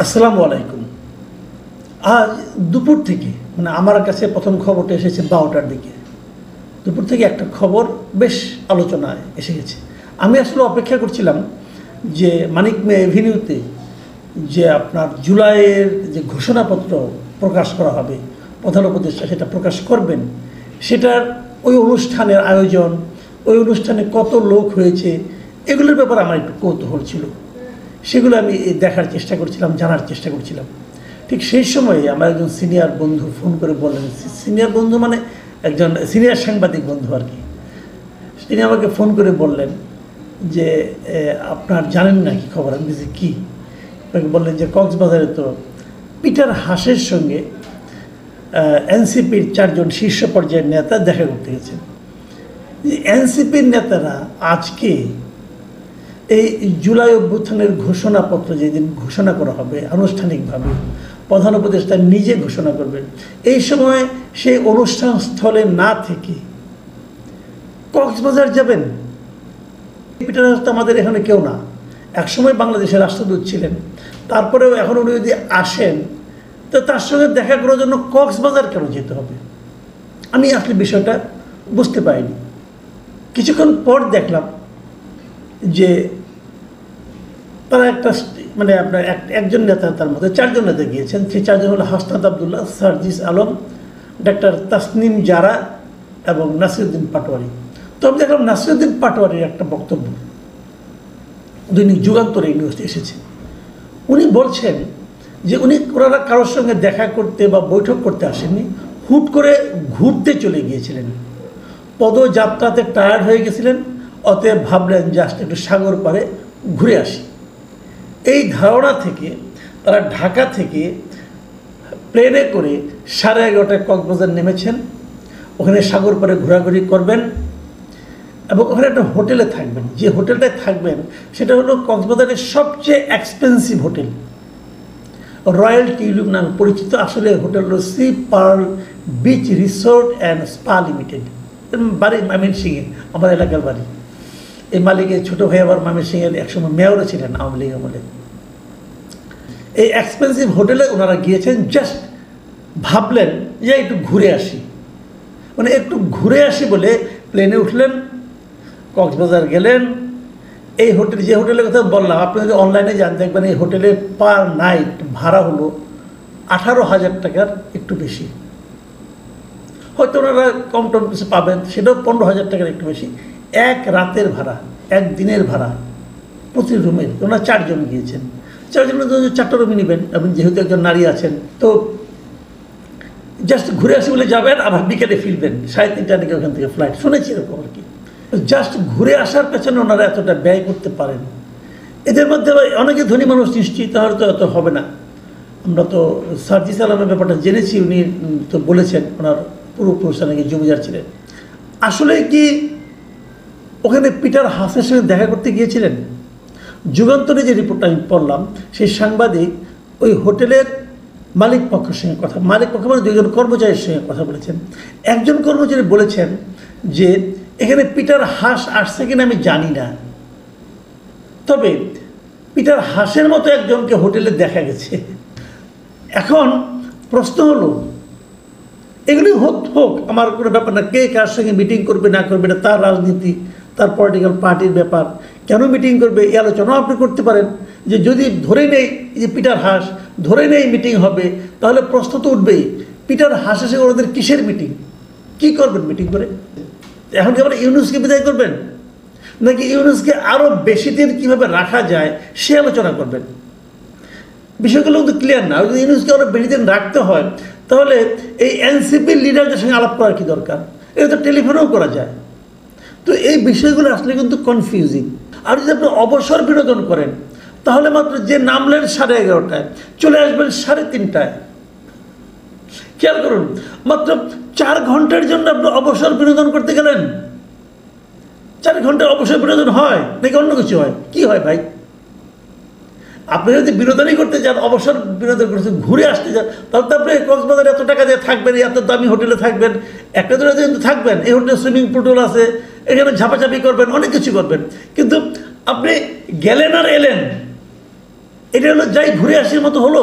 আসসালামু আলাইকুম। আজ দুপুর থেকে মানে আমার কাছে প্রথম খবরটা এসেছে 12টার দিকে। দুপুর থেকে একটা খবর বেশ আলোচনায় এসে গেছে। আমি আসলে অপেক্ষা করছিলাম যে মানিক মে এভিনিউতে যে আপনার জুলাইয়ের যে ঘোষণাপত্র প্রকাশ করা হবে, প্রধান উপদেষ্টা সেটা প্রকাশ করবেন, সেটার ওই অনুষ্ঠানের আয়োজন, ওই অনুষ্ঠানে কত লোক হয়েছে, এগুলোর ব্যাপারে আমার একটু কৌতূহল ছিল। সেগুলো আমি দেখার চেষ্টা করছিলাম, জানার চেষ্টা করছিলাম। ঠিক সেই সময়ে আমার একজন সিনিয়র বন্ধু ফোন করে বললেন, সিনিয়র বন্ধু মানে একজন সিনিয়র সাংবাদিক বন্ধু আর কি, তিনি আমাকে ফোন করে বললেন যে আপনার জানেন না কি খবর? আমি বলছি কী? আমাকে বললেন যে কক্সবাজারে তো পিটার হাসের সঙ্গে এনসিপির 4 জন শীর্ষ পর্যায়ের নেতা দেখা করতে গেছেন। এনসিপির নেতারা আজকে এই জুলাই অভ্যুত্থানের ঘোষণাপত্র যেদিন ঘোষণা করা হবে আনুষ্ঠানিকভাবে, প্রধান উপদেষ্টা নিজে ঘোষণা করবেন, এই সময় সেই অনুষ্ঠান স্থলে না থেকে কক্সবাজার যাবেন। পিটার হাস তো আমাদের এখানে কেউ না, একসময় বাংলাদেশের রাষ্ট্রদূত ছিলেন, তারপরেও এখন উনি যদি আসেন তো তার সঙ্গে দেখা করার জন্য কক্সবাজার কেন যেতে হবে? আমি আসলে বিষয়টা বুঝতে পারিনি। কিছুক্ষণ পর দেখলাম যে তারা একটা মানে আপনার একজন নেতা, তার মধ্যে 4 জন নেতা গিয়েছেন। সেই 4 জন হলো হাসনাত আবদুল্লাহ, সার্জিস আলম, ডাক্তার তাসনিম জারা এবং নাসিরুদ্দিন পাটোয়ারি। তো আমি দেখলাম নাসিরুদ্দিন পাটোয়ারির একটা বক্তব্য দৈনিক যুগান্তরে নিউজে এসেছে। উনি বলছেন যে ওনারা কারোর সঙ্গে দেখা করতে বা বৈঠক করতে আসেননি, হুট করে ঘুরতে চলে গিয়েছিলেন। পদযাত্রাতে টায়ার্ড হয়ে গেছিলেন, অতএব ভাবলেন জাস্ট একটু সাগর পাড়ে ঘুরে আসি। এই ধারণা থেকে তারা ঢাকা থেকে প্লেনে করে 11:30টায় কক্সবাজার নেমেছেন। ওখানে সাগর পাড়ে ঘোরাঘুরি করবেন এবং ওখানে একটা হোটেলে থাকবেন। যে হোটেলটায় থাকবেন সেটা হলো কক্সবাজারের সবচেয়ে এক্সপেন্সিভ হোটেল, রয়্যাল টিউলিপ নামে পরিচিত। আসলে হোটেল হলো Sea Pearl Beach Resort and Spa Limited. বাড়ি ময়মনসিংহে, আমার এলাকার বাড়ি। এই মালিকের ছোটো ভাই আবার ময়মনসিংহের একসময় মেয়রও ছিলেন আওয়ামী লীগ আমলে। এই এক্সপেন্সিভ হোটেলে ওনারা গিয়েছেন, জাস্ট ভাবলেন যে একটু ঘুরে আসি, মানে একটু ঘুরে আসি বলে প্লেনে উঠলেন, কক্সবাজার গেলেন। এই হোটেল, যে হোটেলের কথা বললাম, আপনি যদি অনলাইনে যান দেখবেন এই হোটেলে পার নাইট ভাড়া হলো 18,000 টাকার একটু বেশি। হয়তো ওনারা কম টম কিছু পাবেন, সেটাও 15,000 টাকার একটু বেশি। এক রাতের ভাড়া, এক দিনের ভাড়া প্রতি রুমের। ওনারা 4 জন গিয়েছেন। 4 জনের জন্য 4টা রুমই নেবেন। আপনি যেহেতু একজন নারী আছেন, তো জাস্ট ঘুরে আসি বলে যাবেন, আবার বিকেলে ফিরবেন। 3:30টার দিকে ওখান থেকে ফ্লাইট, শুনেছি এরকম আর কি। জাস্ট ঘুরে আসার পেছনে ওনারা এতটা ব্যয় করতে পারেন। এদের মধ্যে অনেকে ধনী মানুষ নিশ্চিত, হয়তো এত হবে না। আমরা তো সার্জিস আলমের ব্যাপারটা জেনেছি, উনি তো বলেছেন ওনার পূর্বপুরুষরা নাকি জমিদার ছিলেন। আসলে কি ওখানে পিটার হাসের সঙ্গে দেখা করতে গিয়েছিলেন? যুগান্তরে যে রিপোর্টটা আমি পড়লাম, সেই সাংবাদিক ওই হোটেলের মালিক পক্ষের সঙ্গে কথা, মালিক পক্ষ মানে 2 জন কর্মচারীর সঙ্গে কথা বলেছেন। একজন কর্মচারী বলেছেন যে এখানে পিটার হাস আসছে কিনা আমি জানি না, তবে পিটার হাসের মতো একজনকে হোটেলে দেখা গেছে। এখন প্রশ্ন হলো, এগুলি হোক আমার কোনো ব্যাপার না, কে কার সঙ্গে মিটিং করবে না করবে, এটা তার রাজনীতি, তার পলিটিক্যাল পার্টির ব্যাপার। কেন মিটিং করবে এই আলোচনাও আপনি করতে পারেন। যে যদি ধরে নেই যে পিটার হাস, ধরে নেই মিটিং হবে, তাহলে প্রশ্ন তো উঠবেই, পিটার হাসের সঙ্গে ওদের কিসের মিটিং? কী করবেন মিটিং করে? এখন কি আবার ইউনুসকে বিদায় করবেন, নাকি ইউনুসকে আরও বেশি দিন কীভাবে রাখা যায় সে আলোচনা করবেন? বিষয়গুলো কিন্তু ক্লিয়ার না। যদি ইউনুসকে আরও বেশি দিন রাখতে হয়, তাহলে এই এনসিপির লিডারদের সঙ্গে আলাপ করার কী দরকার? এটা তো টেলিফোনেও করা যায়। তো এই বিষয়গুলো আসলে কিন্তু কনফিউজিং। আর যদি আপনি অবসর বিনোদন করেন, তাহলে মাত্র যে নামলেন 11:30টায়, চলে আসবেন 3:30টায়। খেয়াল করুন, মাত্র 4 ঘন্টার জন্য আপনি অবসর বিনোদন করতে গেলেন। 4 ঘন্টার অবসর বিনোদন হয় নাকি অন্য কিছু হয়? কি হয় ভাই? আপনি যদি বিনোদনই করতে যান, অবসর বিনোদন করতে ঘুরে আসতে যান, তাহলে তো আপনি কক্সবাজারে এত টাকা দিয়ে থাকবেন, এত দামি হোটেলে থাকবেন, একটা দুটো কিন্তু থাকবেন। এই হোটেলে সুইমিং পুল আছে, এখানে ঝাপাঝাপি করবেন, অনেক কিছু করবেন। কিন্তু আপনি গেলেন আর এলেন, এটা হলো যাই ঘুরে আসার মতো হলো।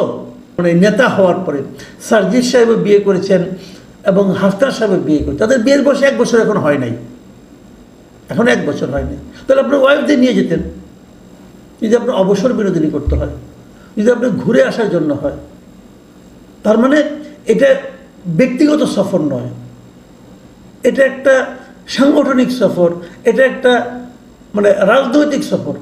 মানে নেতা হওয়ার পরে সার্জিস সাহেবও বিয়ে করেছেন এবং হাফতার সাহেবও বিয়ে করেছেন, তাদের বিয়ের বয়স 1 বছর এখন হয় নাই, এখন 1 বছর হয়নি। তাহলে আপনার ওয়াইফদের নিয়ে যেতেন, যদি আপনার অবসর বিনোদিনী করতে হয়, যদি আপনি ঘুরে আসার জন্য হয়। তার মানে এটা ব্যক্তিগত সফর নয়, এটা একটা সাংগঠনিক সফর, এটা একটা মানে রাজনৈতিক সফর।